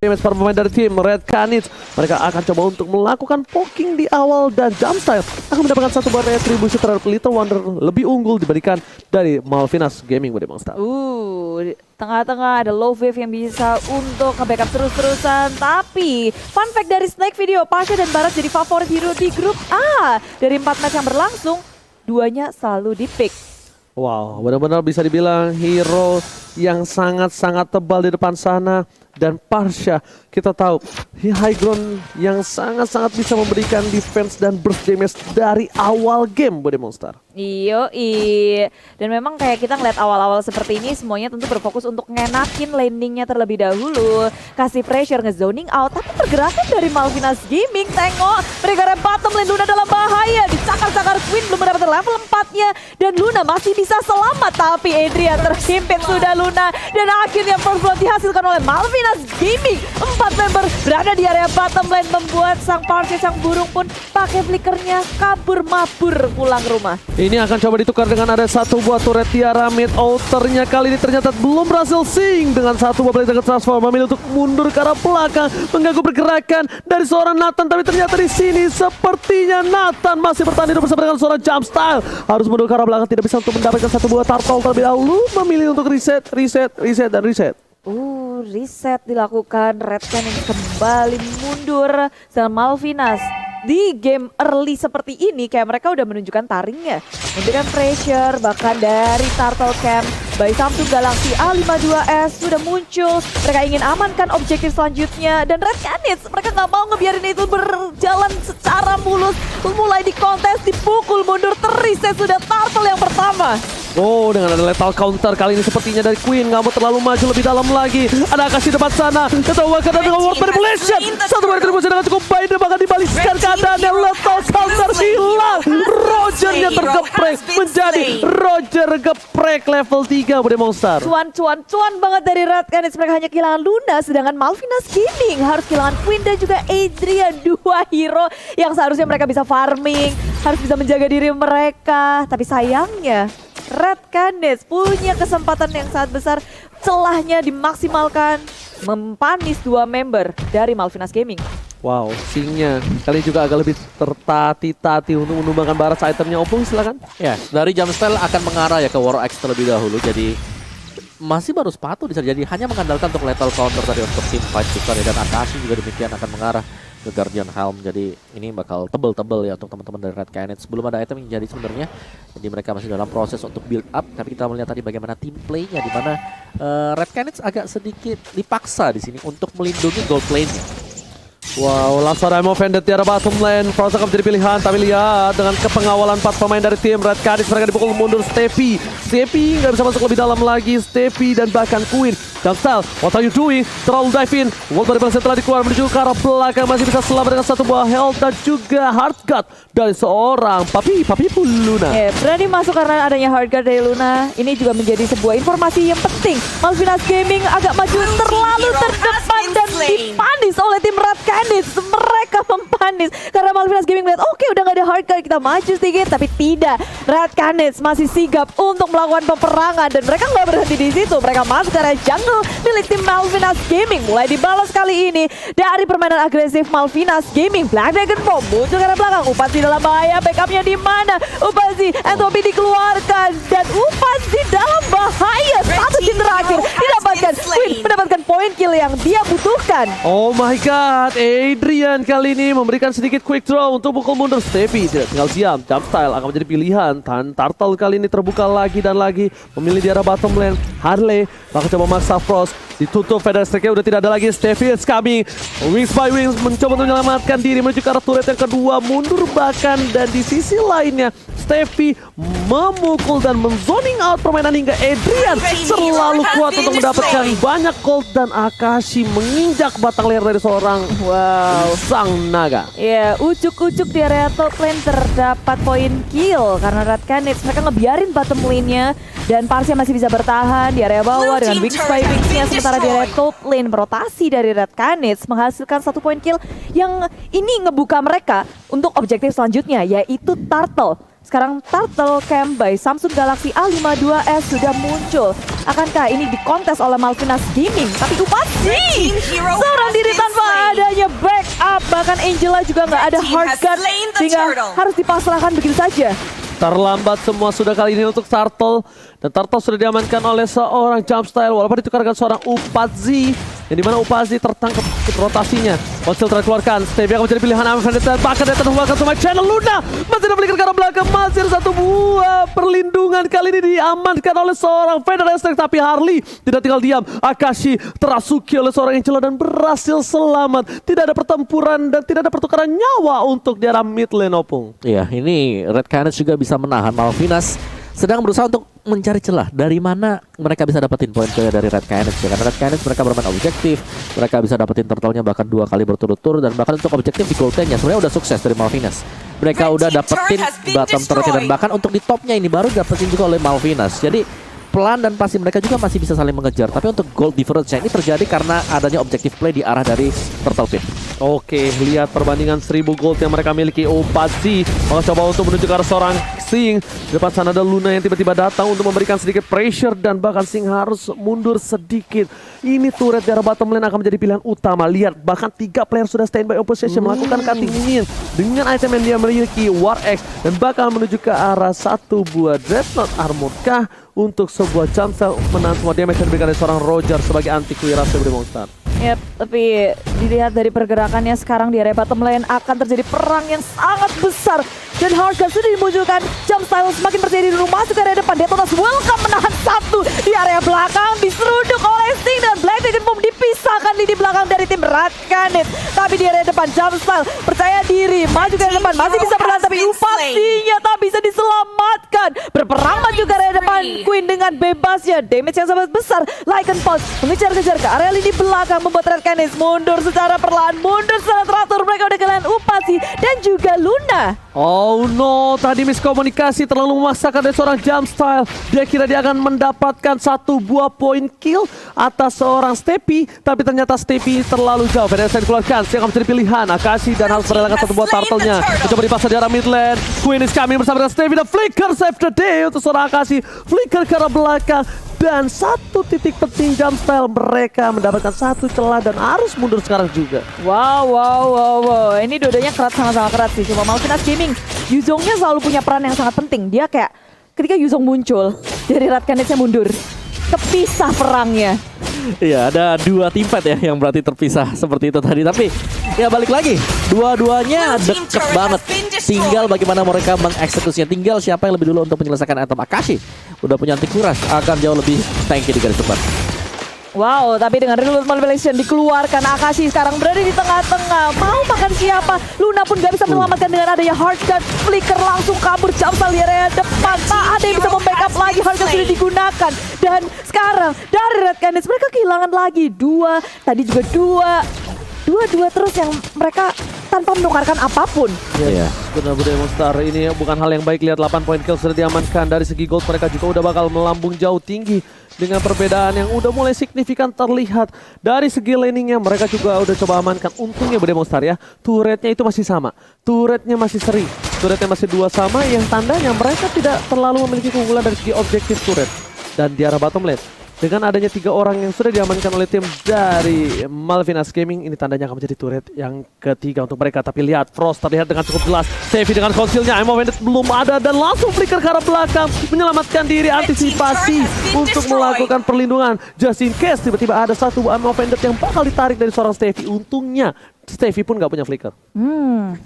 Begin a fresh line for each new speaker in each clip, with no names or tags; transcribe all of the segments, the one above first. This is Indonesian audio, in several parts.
damage para pemain dari tim Red Canids. Mereka akan coba untuk melakukan poking di awal dan Jumpstyle akan mendapatkan satu buah retribusi terhadap Little Wonder lebih unggul dibandingkan dari Malvinas Gaming Bude Monster.
Tengah-tengah ada low wave yang bisa untuk nge-backup terus-terusan. Tapi fun fact dari Snake Video, Pasha dan Barat jadi favorit hero di grup A. Dari 4 match yang berlangsung, 2-nya selalu di-pick.
Wow, benar-benar bisa dibilang hero yang sangat-sangat tebal di depan sana. Dan Pasha, kita tahu high ground yang sangat-sangat bisa memberikan defense dan burst damage dari awal game Bude Monster.
Dan memang kayak kita ngeliat awal-awal seperti ini semuanya tentu berfokus untuk ngenakin landingnya terlebih dahulu. Kasih pressure, nge-zoning out. Tapi pergerakan dari Malvinas Gaming, tengok mereka rem bottom lane, Luna dalam bahaya. Dicakar-cakar Queen belum mendapatkan level 4-nya. Dan Luna masih bisa selamat. Tapi Adrian terhimpit sudah Luna. Dan akhirnya first blood dihasilkan oleh Malvinas Gaming. 4 member berada di area bottom lane, membuat sang Parsi, sang burung pun pakai flickernya kabur mabur pulang rumah.
Ini akan coba ditukar dengan ada satu buah turret Tiara mid outernya kali ini ternyata belum berhasil sing dengan satu buah blade transform, memilih untuk mundur ke arah belakang mengganggu pergerakan dari seorang Nathan, tapi ternyata di sini sepertinya Nathan masih bertahan hidup bersama dengan seorang Jumpstyle, harus mundur ke arah belakang, tidak bisa untuk mendapatkan satu buah turtle terlebih dahulu, memilih untuk reset dan reset.
Reset dilakukan, Red Cannon kembali mundur, dan Malvinas di game early seperti ini kayak mereka udah menunjukkan taringnya, memberikan pressure bahkan dari Turtle Camp. By Samsung Galaxy A52S sudah muncul, mereka ingin amankan objektif selanjutnya, dan Red Canids mereka nggak mau ngebiarin itu berjalan secara mulus. Mulai di kontes, dipukul mundur, terreset sudah Turtle yang pertama.
Dengan ada lethal counter kali ini sepertinya dari Queen, nggak mau terlalu maju lebih dalam lagi. Ada Akashi depan sana, ketawa karena dengan World Manipulation. Satu retribusi dengan cukup baik dan bahkan dibaliskan keadaannya. Lethal counter hilang. Rogernya tergeprek menjadi Roger geprek level 3 Bude Monster.
Cuan banget dari Red Canids, mereka hanya kehilangan Luna, sedangkan Malvinas Gaming harus kehilangan Queen dan juga Adrian, dua hero yang seharusnya mereka bisa farming, harus bisa menjaga diri mereka. Tapi sayangnya Red Canids punya kesempatan yang sangat besar, celahnya dimaksimalkan, mempanis dua member dari Malvinas Gaming.
Wow, singnya kali juga agak lebih tertati-tati untuk menumbangkan barat itemnya. Opung silakan.
Ya, dari Jumpstyle akan mengarah ya ke War X terlebih dahulu, jadi masih baru sepatu bisa jadi hanya mengandalkan untuk lethal counter tadi untuk tim fight besar ya, dan Akashi juga demikian akan mengarah ke Guardian Helm. Jadi ini bakal tebel-tebel ya untuk teman-teman dari Red Canids. Belum ada item yang jadi sebenarnya, jadi mereka masih dalam proses untuk build up. Tapi kita melihat tadi bagaimana team play-nya, di mana Red Canids agak sedikit dipaksa di sini untuk melindungi gold lane-nya.
Wow, langsung Remo Vendetta di arah bottom lane. Frozen Cup jadi pilihan, tapi lihat dengan kepengawalan 4 pemain dari tim Red Canids, mereka dipukul mundur. Steffi nggak bisa masuk lebih dalam lagi. Steffi dan bahkan Queen. Jumpstyle, what are you doing? Terlalu dive in. World Manipulation telah dikeluar menuju ke arah belakang, masih bisa selamat dengan satu buah health dan juga hard guard dari seorang Papi Luna.
Berani masuk karena adanya hard guard dari Luna. Ini juga menjadi sebuah informasi yang penting. Malvinas Gaming agak maju terlalu terdepan dan dipanis oleh tim Red Canids. Mereka mempanis karena Malvinas Gaming melihat oke, udah gak ada hard guard, kita maju sedikit, tapi tidak. Red Canids masih sigap untuk melakukan peperangan dan mereka nggak berhenti di situ. Mereka masuk ke area jungle milik tim Malvinas Gaming, mulai dibalas kali ini dari permainan agresif Malvinas Gaming. Black Dragon Bomb muncul ke arah belakang, Upanzi dalam bahaya, backupnya di mana? Upanzi, Entropy dikeluarkan dan Upanzi dalam bahaya. Satu kill terakhir didapatkan, Queen mendapatkan point kill yang dia butuhkan.
Oh my god, Adrian kali ini memberikan sedikit quick draw untuk pukul mundur. Steffi tidak tinggal diam, Jumpstyle akan menjadi pilihan. Turtle kali ini terbuka lagi dan lagi, memilih di arah bottom lane. Harley bakal coba maksa Frost, ditutup Feather Strike-nya udah tidak ada lagi. Steffi is coming, Wings by Wings mencoba untuk menyelamatkan diri menuju ke arah turret yang kedua, mundur bahkan, dan di sisi lainnya Steffi memukul dan menzoning out permainan hingga Adrian terlalu kuat untuk mendapatkan banyak gold, dan Akashi menginjak batang leher dari seorang sang naga.
Ucuk-ucuk di area top lane terdapat poin kill karena Red Canids mereka ngebiarin bottom lane-nya, dan Parsia masih bisa bertahan di area bawah dengan Wings by Wings-nya. Sementara di area top lane rotasi dari Red Canids menghasilkan satu poin kill yang ini ngebuka mereka untuk objektif selanjutnya, yaitu Turtle. Sekarang Turtle Camp by Samsung Galaxy A52S sudah muncul. Akankah ini dikontes oleh Malvinas Gaming? Tapi Upanzi seorang diri bahkan Angela juga nggak ada hard guard sehingga harus dipasrahkan begitu saja.
Terlambat semua sudah kali ini untuk Turtle. Dan Turtle sudah diamankan oleh seorang Jumpstyle. Walaupun ditukarkan seorang Upazi. Yang dimana Upazi tertangkap rotasinya. Konsil terkeluarkan. Stevie akan menjadi pilihan Amin Vendetta. Bahkan dia terhubungkan sama channel Luna. Masih ada flicker ke arah belakang. Masih ada satu buah perlindungan. Kali ini diamankan oleh seorang Vader Estek. Tapi Harley tidak tinggal diam. Akashi terasuki oleh seorang Angela dan berhasil selamat. Tidak ada pertempuran dan tidak ada pertukaran nyawa untuk di arah mid lane Opung.
Iya, ini Red Canids juga bisa menahan. Malvinas sedang berusaha untuk mencari celah dari mana mereka bisa dapetin poin dari Red Canids. Karena Red Canids mereka bermain objektif, mereka bisa dapetin turtle-nya bahkan 2 kali berturut-turut, dan bahkan untuk objektif di gold lane-nya sebenarnya udah sukses dari Malvinas. Mereka udah dapetin bottom turret dan bahkan untuk di topnya ini baru dapetin juga oleh Malvinas. Jadi pelan dan pasti mereka juga masih bisa saling mengejar. Tapi untuk gold difference ini terjadi karena adanya objective play di arah dari Turtle Pit.
Oke, lihat perbandingan 1000 gold yang mereka miliki. Upazi mau coba untuk menuju ke arah seorang Sing. Di depan sana ada Luna yang tiba-tiba datang untuk memberikan sedikit pressure dan bahkan Sing harus mundur sedikit. Ini turret di arah bottom lane akan menjadi pilihan utama. Lihat, bahkan 3 player sudah standby opposition melakukan cutting minion dengan item yang dia miliki, War X, dan bakal menuju ke arah satu buah Dreadnought Armor kah untuk sebuah Jumpstyle menahan semua damage yang diberikan dari seorang Roger sebagai anti kuiras dari Monster.
Yap, tapi dilihat dari pergerakannya sekarang di area bottom lane akan terjadi perang yang sangat besar. Dan Hardguard sudah dimunculkan, Jumpstyle semakin percaya diri dulu masuk ke area depan. Detonas welcome menahan satu di area belakang, diseruduk oleh Sting dan Black Dragon Boom dipisahkan di belakang dari tim Red Canids. Tapi di area depan Jumpstyle percaya diri, maju ke area depan, masih bisa bertahan tapi Upasinya tak bisa diselamatkan. Berperang maju ke area depan, Queen dengan bebasnya, damage yang sangat besar. Lycan Pulse mengejar-kejar ke area lini belakang, membuat Red Canids mundur secara perlahan, mundur secara teratur. Mereka udah kehilangan Upasi dan juga Luna.
Oh no, tadi miskomunikasi terlalu memaksakan dari seorang Jumpstyle. Dia kira dia akan mendapatkan satu buah poin kill atas seorang Steppy, tapi ternyata Steppy terlalu jauh. Federasi dikeluarkan, siapa akan menjadi pilihan. Akashi dan harus merelakan satu buah turtle-nya. Mencoba dipaksa di arah mid lane. Queen is coming bersama dengan Steppy dan Flicker save the day untuk seorang Akashi. Flicker ke arah belakang. Dan satu titik penting Jumpstyle, mereka mendapatkan satu celah dan harus mundur sekarang juga.
Wow. Ini dua-duanya sama-sama keras sih. Cuma Malvinas Gaming, Yuzongnya selalu punya peran yang sangat penting. Dia kayak ketika Yuzong muncul, dari Red Canids-nya mundur. Kepisah perangnya.
Iya, ada 2 team fight ya yang berarti terpisah seperti itu tadi. Tapi ya balik lagi, dua-duanya deket banget. Tinggal bagaimana mereka mengeksekusinya. Tinggal siapa yang lebih dulu untuk menyelesaikan item. Akashi udah punya anti kuras, akan jauh lebih tanky di garis depan.
Wow, tapi dengan Reload Malvelation dikeluarkan, Akashi sekarang berada di tengah-tengah. Mau makan siapa? Luna pun gak bisa menyelamatkan dengan adanya Hardguard. Flicker langsung kabur, Jumpstyle di area depan. Tak ada yang bisa membackup lagi, Hardguard sudah digunakan. Dan sekarang dari Red Canids mereka kehilangan lagi 2, tadi juga 2 terus yang mereka tanpa menukarkan apapun.
Iya.
Benar-benar Monster, ini bukan hal yang baik. Lihat 8 poin kill sudah diamankan. Dari segi gold mereka juga udah bakal melambung jauh tinggi. Dengan perbedaan yang udah mulai signifikan terlihat. Dari segi laningnya mereka juga udah coba amankan. Untungnya Bude Monster ya, turretnya itu masih sama. Turretnya masih seri. Turretnya masih 2 sama, yang tandanya mereka tidak terlalu memiliki keunggulan dari segi objektif turret. Dan di arah bottom lane, dengan adanya 3 orang yang sudah diamankan oleh tim dari Malvinas Gaming, ini tandanya akan menjadi turret yang ketiga untuk mereka. Tapi lihat, Frost terlihat dengan cukup jelas. Sevi dengan konsilnya, Emo Bandit belum ada dan langsung flicker ke arah belakang, menyelamatkan diri, antisipasi untuk melakukan perlindungan. Just in case tiba-tiba ada satu Emo Bandit yang bakal ditarik dari seorang Sevi. Untungnya Stevie pun gak punya flicker.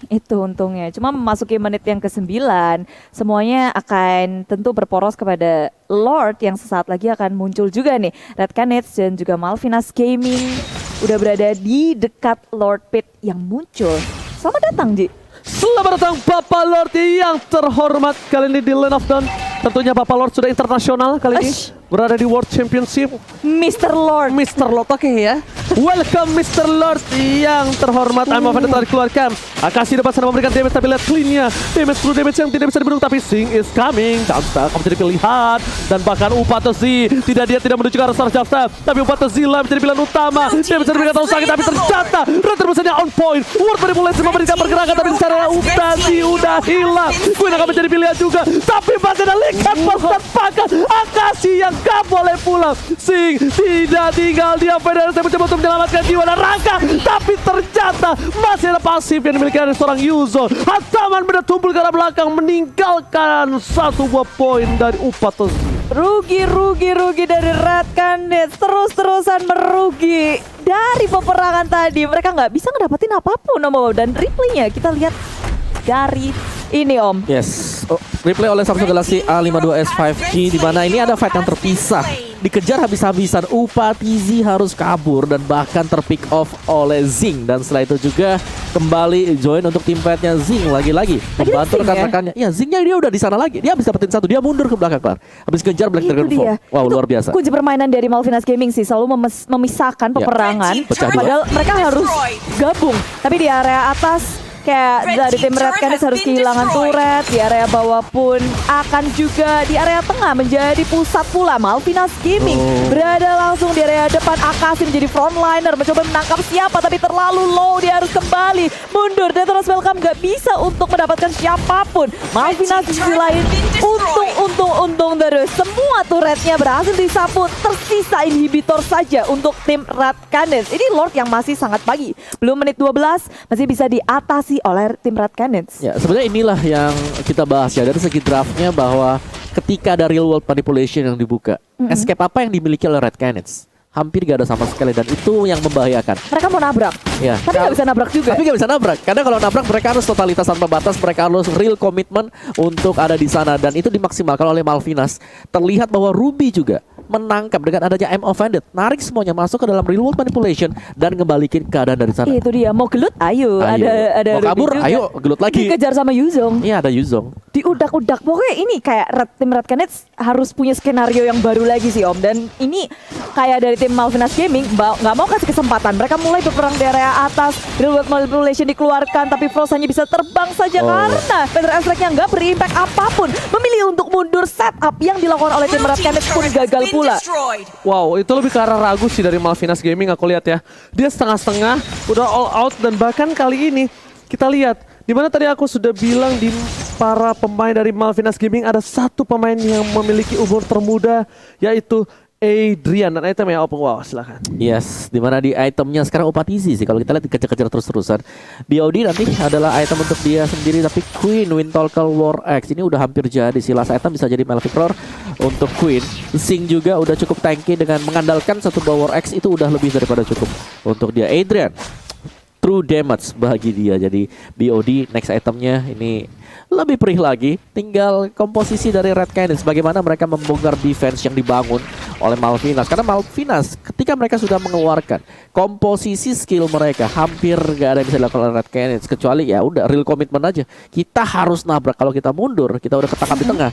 Itu untungnya. Cuma memasuki menit yang ke-9, semuanya akan tentu berporos kepada Lord yang sesaat lagi akan muncul juga nih. Red Canids dan juga Malvinas Gaming udah berada di dekat Lord Pit yang muncul. Selamat datang, Ji.
Selamat datang Bapak Lord yang terhormat kali ini di Lane of Dawn. Tentunya Bapak Lord sudah internasional kali ini. Berada di World Championship.
Mr. Lord.
Mr. Lord, oke ya. Welcome Mr. Lord yang terhormat. I'm Offended telah dikeluarkan. Akashi depan sana memberikan damage, tapi lihat clean-nya. Damage true damage yang tidak bisa dibendung, tapi Sing is coming. Jumpstyle akan menjadi pilihan. Dan bahkan Upatezi tidak menuju ke arah seorang Jumpstyle. Tapi Upatezi lah menjadi pilihan utama. Dia bisa diberikan tahu sakit, tapi ternyata retribusinya on point. World Manipulation memberikan pergerakan tapi secara udah hilang. Queen akan menjadi pilihan juga. Tapi masih ada Likat bersepakat. Akashi yang gak boleh pulang. Sing tidak tinggal dia. Federasi mencoba untuk menyelamatkan jiwa dan Raka. Tapi ternyata masih ada pasif yang dimiliki oleh seorang Yuzo. Hataman benda tumpul ke arah belakang meninggalkan satu buah poin dari Upatos.
Rugi dari Red Canids, terus-terusan merugi dari peperangan tadi. Mereka nggak bisa ngedapetin apapun Om. Dan replaynya kita lihat dari ini Om.
Yes, replay oleh Samsung Galaxy A52s 5G di mana ini ada fight yang terpisah. Dikejar habis-habisan, Upatizi harus kabur dan bahkan terpick off oleh Zing. Dan setelah itu juga kembali join untuk tim fightnya Zing lagi-lagi membantu rekan-rekannya. Ya, Zingnya dia udah di sana lagi. Dia habis dapetin satu, dia mundur ke belakang kelar. Habis kejar Black Dragon Fall. Wow, luar biasa.
Kunci permainan dari Malvinas Gaming sih selalu memisahkan peperangan.
Pecah dua.
Padahal mereka harus gabung. Tapi di area atas kayak dari tim Red Canids harus kehilangan turret. Di area bawah pun akan juga di area tengah menjadi pusat pula. Malvinas Gaming berada langsung di area depan. Akashi menjadi frontliner mencoba menangkap siapa tapi terlalu low. Dia harus kembali mundur. Dan terus Welcome gak bisa untuk mendapatkan siapapun. Malvinas di sisi lain untung terus. Semua turretnya berhasil disapu. Tersisa inhibitor saja untuk tim Red Canids. Ini Lord yang masih sangat pagi. Belum menit 12 masih bisa diatasi oleh tim Red Canids.
Ya, sebenarnya inilah yang kita bahas ya dari segi draftnya, bahwa ketika ada real world manipulation yang dibuka, escape apa yang dimiliki oleh Red Canids? Hampir gak ada sama sekali, dan itu yang membahayakan.
Mereka mau nabrak,
ya,
tapi gak bisa nabrak juga.
Tapi gak bisa nabrak, karena kalau nabrak mereka harus totalitas tanpa batas, mereka harus real komitmen untuk ada di sana, dan itu dimaksimalkan oleh Malvinas. Terlihat bahwa Ruby juga menangkap dengan adanya I'm offended, narik semuanya masuk ke dalam real world manipulation dan ngembalikan keadaan dari sana.
Itu dia, mau gelut, ayo. Ada
mau kabur,
juga.
ayo gelut lagi.
Dikejar sama Yuzong.
Iya, ada Yuzong.
Diudak-udak, pokoknya ini kayak tim Red Canids harus punya skenario yang baru lagi sih Om. Dan ini kayak dari tim Malvinas Gaming nggak mau kasih kesempatan. Mereka mulai berperang di area atas, real world manipulation dikeluarkan, tapi Frost hanya bisa terbang saja karena Feather Strike-nya nggak berimpact apapun. Memilih untuk mundur, setup yang dilakukan oleh tim Red Canids pun gagal pula.
Wow, itu lebih ke arah ragu sih dari Malvinas Gaming aku lihat ya. Dia setengah-setengah, udah all out, dan bahkan kali ini kita lihat dimana tadi aku sudah bilang di para pemain dari Malvinas Gaming ada satu pemain yang memiliki umur termuda, yaitu Adrian, dan itemnya open. Wow, silahkan.
Yes, dimana di itemnya sekarang Upatizi sih. Kalau kita lihat dikejar-kejar terus-terusan. BOD nanti adalah item untuk dia sendiri, tapi Queen Windtalker War X ini udah hampir jadi. Si last item bisa jadi Melvic Roar untuk Queen. Sing juga udah cukup tanky dengan mengandalkan satu buah War X, itu udah lebih daripada cukup untuk dia. Adrian, true damage bagi dia. Jadi BOD next itemnya ini lebih perih lagi. Tinggal komposisi dari Red Canids, bagaimana mereka membongkar defense yang dibangun oleh Malvinas. Karena Malvinas ketika mereka sudah mengeluarkan komposisi skill mereka, hampir gak ada yang bisa dilakukan oleh Red Canids, kecuali ya udah real commitment aja. Kita harus nabrak, kalau kita mundur kita udah ketangkap di tengah.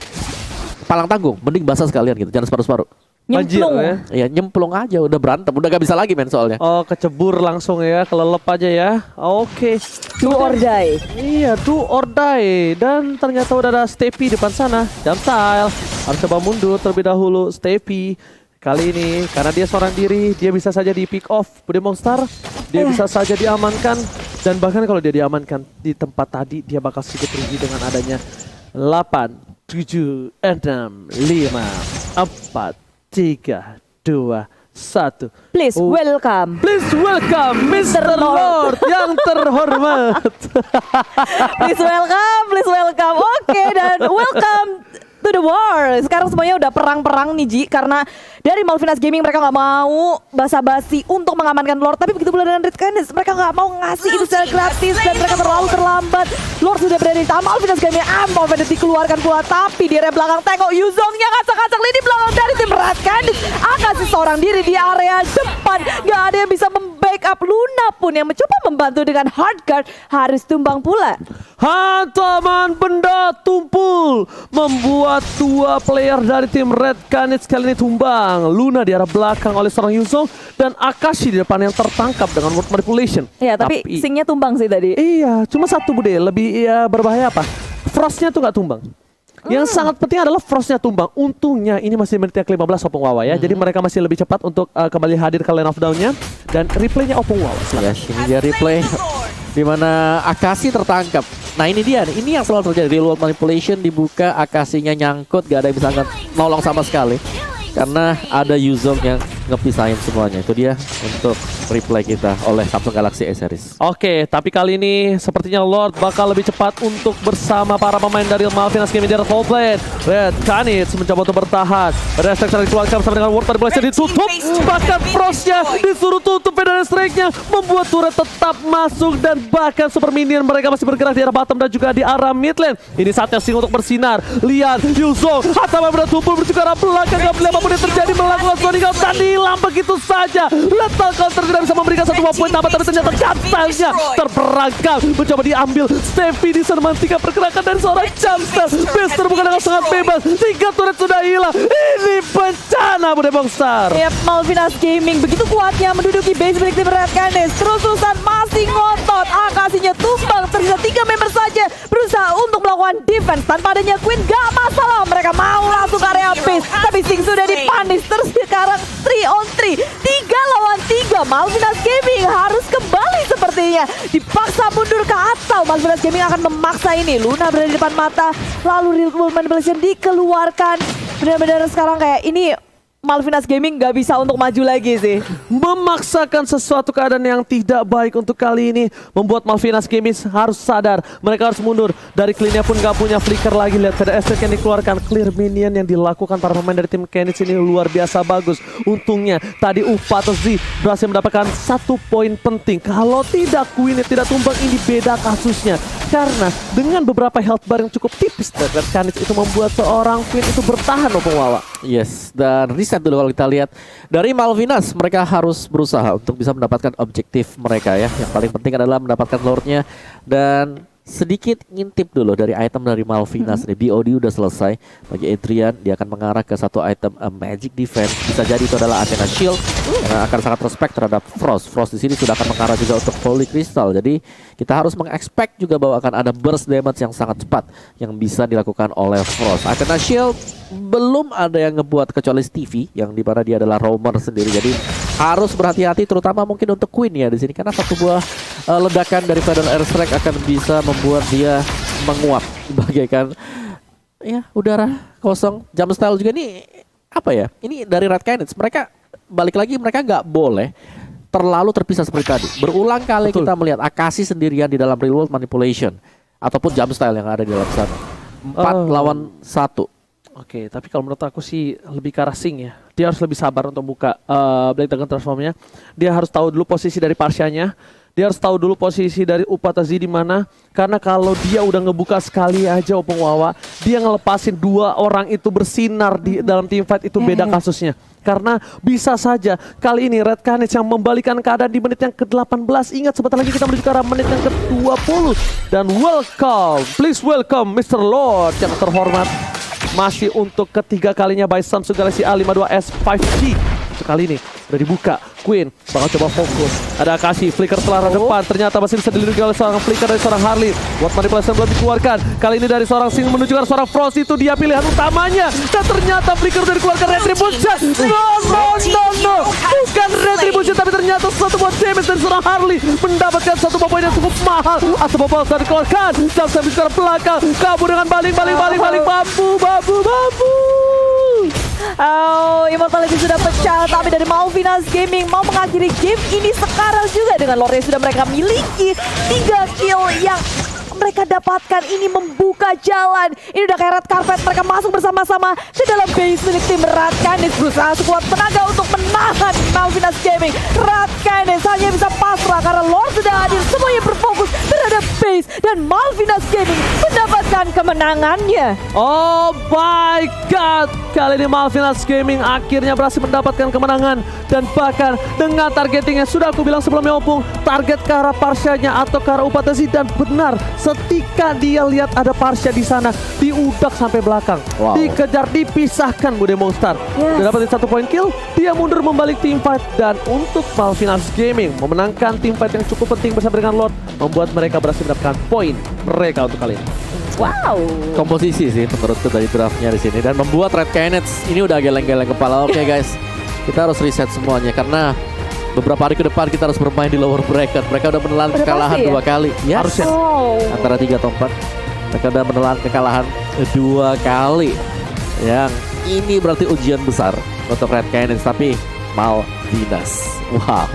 Palang tanggung, mending basah sekalian gitu, jangan separuh-separuh.
Nyemplung
ya nyemplung aja, udah berantem, udah gak bisa lagi main soalnya.
Oh, kecebur langsung ya, kelelep aja ya. Oke.
Do or die.
Iya, do or die. Dan ternyata udah ada Stepi depan sana. Jump style. Harus coba mundur terlebih dahulu Stepi. Kali ini karena dia seorang diri, dia bisa saja di pick off Bude Monster. Dia bisa saja diamankan. Dan bahkan kalau dia diamankan di tempat tadi, dia bakal sedikit rugi dengan adanya 8, 7, 6, 5, 4, 3, 2, 1.
Please welcome.
Please welcome Mr. Lord yang terhormat.
Please welcome. Oke, dan welcome to the war. Sekarang semuanya udah perang-perang nih Ji, karena dari Malvinas Gaming mereka nggak mau basa-basi untuk mengamankan Lord, tapi begitu pula dengan Red Canids, mereka nggak mau ngasih itu secara gratis dan mereka terlalu terlambat. Lord sudah berada di tangan Malvinas Gaming, mau dikeluarkan pula, tapi di area belakang tengok Yuzong yang ngacak-ngacak lini belakang dari tim Red Canids. Akasi seorang diri di area depan, nggak ada yang bisa membackup. Luna pun yang mencoba membantu dengan hard guard harus tumbang pula.
Hantaman benda tumpul membuat dua player dari tim Red Canids kali ini tumbang. Luna di arah belakang oleh seorang Yuzong dan Akashi di depan yang tertangkap dengan word manipulation.
Iya, tapi Singnya tumbang sih tadi.
Iya, cuma satu Bude, lebih berbahaya apa? Frostnya tuh nggak tumbang. Yang sangat penting adalah Frostnya tumbang. Untungnya ini masih menit yang ke-15 Opung Wawa ya. Jadi mereka masih lebih cepat untuk kembali hadir ke line of down-nya. Dan replaynya Opung Wawa.
Yes, ini dia replay. di mana Akashi tertangkap. Nah ini dia, ini yang selalu terjadi. Real world manipulation dibuka, Akashinya nyangkut, gak ada yang bisa nolong sama sekali. Karena ada Yuzong yang ngepisahin semuanya. Itu dia untuk replay kita oleh Samsung Galaxy S Series.
Oke, tapi kali ini sepertinya Lord bakal lebih cepat untuk bersama para pemain dari Malvinas Gaming di full play. Red Canids mencoba untuk bertahan. Red Strike dikeluarkan bersama dengan World Manipulation ditutup. Bahkan Frostnya disuruh tutup dan strike-nya membuat turret tetap masuk dan bahkan super minion mereka masih bergerak di arah bottom dan juga di arah mid lane. Ini saatnya Sing untuk bersinar. Lihat Yuzong Hatama bertumpul menuju ke arah belakang, gak boleh apapun yang terjadi, melakukan Sonic Out dan hilang begitu saja. Lethal Counter tidak bisa memberikan satu poin tambah, tapi ternyata Jumpstyle-nya terperangkap. Mencoba diambil Steffi di sana menghentikan pergerakan dari seorang Jumpstyle. Bester bukan dengan sangat bebas. 3 turret sudah hilang. Ini bencana Bude Bongstar.
Yap, Malvinas Gaming begitu kuatnya menduduki base milik tim Red Canids. Terususan masih ngotot. Akashinya tumbang, tersisa 3 member saja berusaha untuk melakukan defense. Tanpa adanya Queen gak masalah. Mereka mau langsung ke area base, tapi Sing sudah dipanis. Terus sekarang 3 on 3, 3 lawan 3. Malvinas Gaming harus kembali sepertinya. Dipaksa mundur ke atau Malvinas Gaming akan memaksa ini. Luna berada di depan mata, lalu Real World Manipulation dikeluarkan. Benar-benar sekarang kayak ini Malvinas Gaming gak bisa untuk maju lagi sih.
Memaksakan sesuatu keadaan yang tidak baik untuk kali ini membuat Malvinas Gaming harus sadar. Mereka harus mundur. Dari clean-nya pun gak punya flicker lagi. Lihat ada estate yang dikeluarkan. Clear minion yang dilakukan para pemain dari tim Canids ini luar biasa bagus. Untungnya tadi Pato Z berhasil mendapatkan 1 poin penting. Kalau tidak Queen tidak tumbang, ini beda kasusnya. Karena dengan beberapa health bar yang cukup tipis dari Canids itu membuat seorang Queen itu bertahan Opung Wawa.
Yes, dan reset dulu kalau kita lihat dari Malvinas, mereka harus berusaha untuk bisa mendapatkan objektif mereka ya. Yang paling penting adalah mendapatkan lordnya dan sedikit ngintip dulu dari item dari Malvinas. BOD udah selesai. Bagi Adrian, dia akan mengarah ke satu item Magic Defense. Bisa jadi itu adalah Athena Shield yang akan sangat respect terhadap Frost. Frost di sini sudah akan mengarah juga untuk Holy Crystal. Jadi kita harus mengexpect juga bahwa akan ada burst damage yang sangat cepat yang bisa dilakukan oleh Frost. Athena Shield belum ada yang ngebuat kecuali Stevie yang di mana dia adalah roamer sendiri. Jadi harus berhati-hati terutama mungkin untuk Queen ya di sini karena satu buah ledakan dari Feather Airstrike akan bisa membuat dia menguap bagaikan ya udara kosong. Jumpstyle juga nih apa ya? Ini dari Red Canids mereka balik lagi mereka nggak boleh terlalu terpisah seperti tadi. Berulang kali kita melihat Akashi sendirian di dalam Real World Manipulation ataupun Jumpstyle yang ada di dalam sana. 4 lawan 1.
Oke, tapi kalau menurut aku sih lebih ke arah Sing ya. Dia harus lebih sabar untuk buka Blade Dragon Transformnya. Dia harus tahu dulu posisi dari Parsianya. Dia harus tahu dulu posisi dari Upatazi di mana. Karena kalau dia udah ngebuka sekali aja Opung Wawa, dia ngelepasin 2 orang itu bersinar di dalam teamfight itu beda kasusnya. Karena bisa saja kali ini Red Canids yang membalikan keadaan di menit yang ke-18. Ingat sebentar lagi kita menuju ke arah menit yang ke-20. Dan welcome, please welcome Mr. Lord yang terhormat. Masih untuk ketiga kalinya by Samsung Galaxy A52s 5G. Kali ini udah dibuka. Queen bakal coba fokus. Ada Akashi, flicker telah depan. Ternyata masih bisa dilindungi oleh seorang flicker dari seorang Harley. What manipulation belum dikeluarkan. Kali ini dari seorang Sing menuju ke seorang Frost, itu dia pilihan utamanya. Dan ternyata flicker udah dikeluarkan. Retribution. No. Bukan Retribution, tapi ternyata satu buat damage dari seorang Harley. Mendapatkan satu poin yang cukup mahal. Atau bobal sudah dikeluarkan. Dan sampai sekarang belakang. Kabur dengan balik. Bambu.
Oh, Immortality sudah pecah, tapi dari Malvinas Gaming mau mengakhiri game ini sekarang juga dengan lore yang sudah mereka miliki. 3 kill yang mereka dapatkan ini membuka jalan. Ini udah kayak red carpet, mereka masuk bersama-sama ke dalam base milik tim Red Canids. Berusaha sekuat tenaga untuk menahan Malvinas Gaming. Red Canids hanya bisa pasrah karena Lord sudah hadir. Semuanya berfokus terhadap base dan Malvinas Gaming mendapatkan kemenangannya.
Oh my god, kali ini Malvinas Gaming akhirnya berhasil mendapatkan kemenangan. Dan bahkan dengan targetingnya sudah aku bilang sebelumnya Opung, target ke arah Parsianya atau ke arah Upatazi. Dan benar, setika dia lihat ada Parsia di sana, diudak sampai belakang. Dikejar, dipisahkan Bude Monster. Udah dapetin 1 poin kill, dia mundur membalik teamfight. Dan untuk Malvinas Gaming memenangkan teamfight yang cukup penting bersama dengan Lord, membuat mereka berhasil mendapatkan poin mereka untuk kali ini.
Wow.
Komposisi sih menurutku dari draftnya di sini dan membuat Red Canids ini udah geleng-geleng kepala. Oke guys, kita harus reset semuanya karena beberapa hari ke depan kita harus bermain di lower bracket. Mereka udah menelan
Udah
kekalahan
pasti ya?
2 kali. Yes.
Harusnya.
Oh.
Antara 3 atau 4. Mereka udah menelan kekalahan 2 kali. Yang ini berarti ujian besar untuk Red Canids, tapi Malvinas. Wah.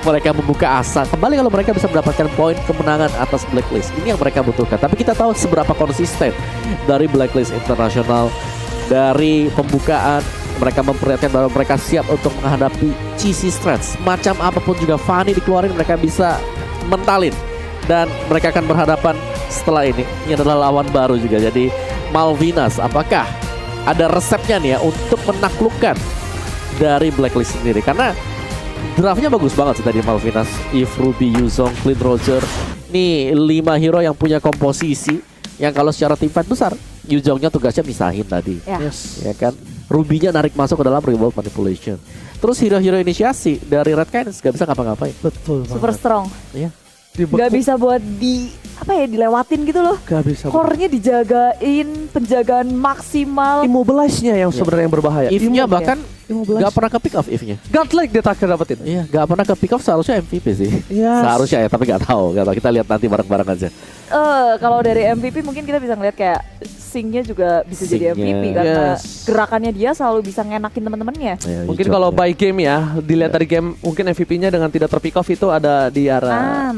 Mereka membuka asa. Kembali kalau mereka bisa mendapatkan poin kemenangan atas Blacklist. Ini yang mereka butuhkan. Tapi kita tahu seberapa konsisten dari Blacklist Internasional. Dari pembukaan mereka memperlihatkan bahwa mereka siap untuk menghadapi cheesy strats. Macam apapun juga Fanny dikeluarin, mereka bisa mentalin. Dan mereka akan berhadapan setelah ini. Ini adalah lawan baru juga. Jadi Malvinas, apakah ada resepnya nih ya untuk menaklukkan dari Blacklist sendiri? Karena draftnya bagus banget sih tadi Malvinas. If, Ruby, Yuzong, Clint, Roger. Nih 5 hero yang punya komposisi yang kalau secara tim fight besar, Yuzongnya tugasnya misahin tadi.
Ya.
Yes.
Ya kan, Ruby-nya narik masuk ke dalam remote manipulation. Terus hero-hero inisiasi dari Red Canids gak bisa ngapa-ngapain.
Betul
Super
banget.
strong.
Iya.
Gak bisa buat dilewatin gitu loh.
Gak bisa.
Core-nya dijagain, penjagaan maksimal.
Immobilize-nya yang sebenarnya yang berbahaya.
If-nya bahkan
Immobilize.
gak pernah ke pick off if-nya.
Godlike dia terakhir dapetin.
Iya, gak pernah ke pick off, seharusnya MVP sih.
Yes.
Seharusnya ya, tapi gak tahu. Kita lihat nanti bareng-bareng aja.
Kalau dari MVP mungkin kita bisa ngeliat kayak Sing-nya juga bisa jadi
Sing-nya.
MVP karena
Yes.
gerakannya dia selalu bisa ngenakin teman-temannya.
Ya,
Mungkin
Yuzong
kalau
ya.
by game ya, dilihat dari game mungkin MVP-nya dengan tidak terpick off itu ada di arah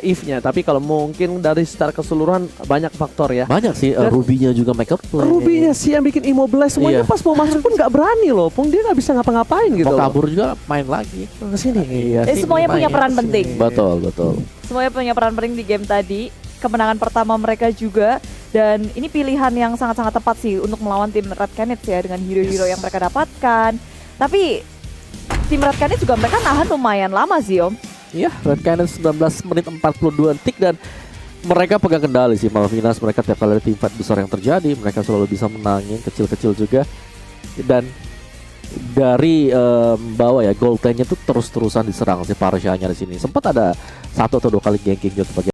if-nya. Tapi kalau mungkin dari secara keseluruhan banyak faktor ya.
banyak sih,
Dan-
Ruby-nya juga make up play.
Ruby-nya sih yang bikin immobilize semuanya
Iya.
pas mau masuk pun nggak berani loh. Pung dia nggak bisa ngapa-ngapain gitu.
Mau
loh.
kabur juga main lagi.
Ke sini.
Iya sih,
Semuanya punya
main.
peran penting.
Betul.
Semuanya punya peran penting di game tadi. Kemenangan pertama mereka juga. Dan ini pilihan yang sangat-sangat tepat sih untuk melawan tim Red Canids ya dengan hero-hero yang mereka dapatkan. Tapi tim Red Canids juga mereka nahan lumayan lama sih Om.
Iya, Red Canids 19 menit 42 detik dan mereka pegang kendali sih Malvinas. Mereka tiap kali ada team fight besar yang terjadi, mereka selalu bisa menangin kecil-kecil juga. Dan dari bawah ya, gold lane-nya tuh terus-terusan diserang si Parshanya di sini. Sempat ada 1 atau 2 kali ganking juga sebagai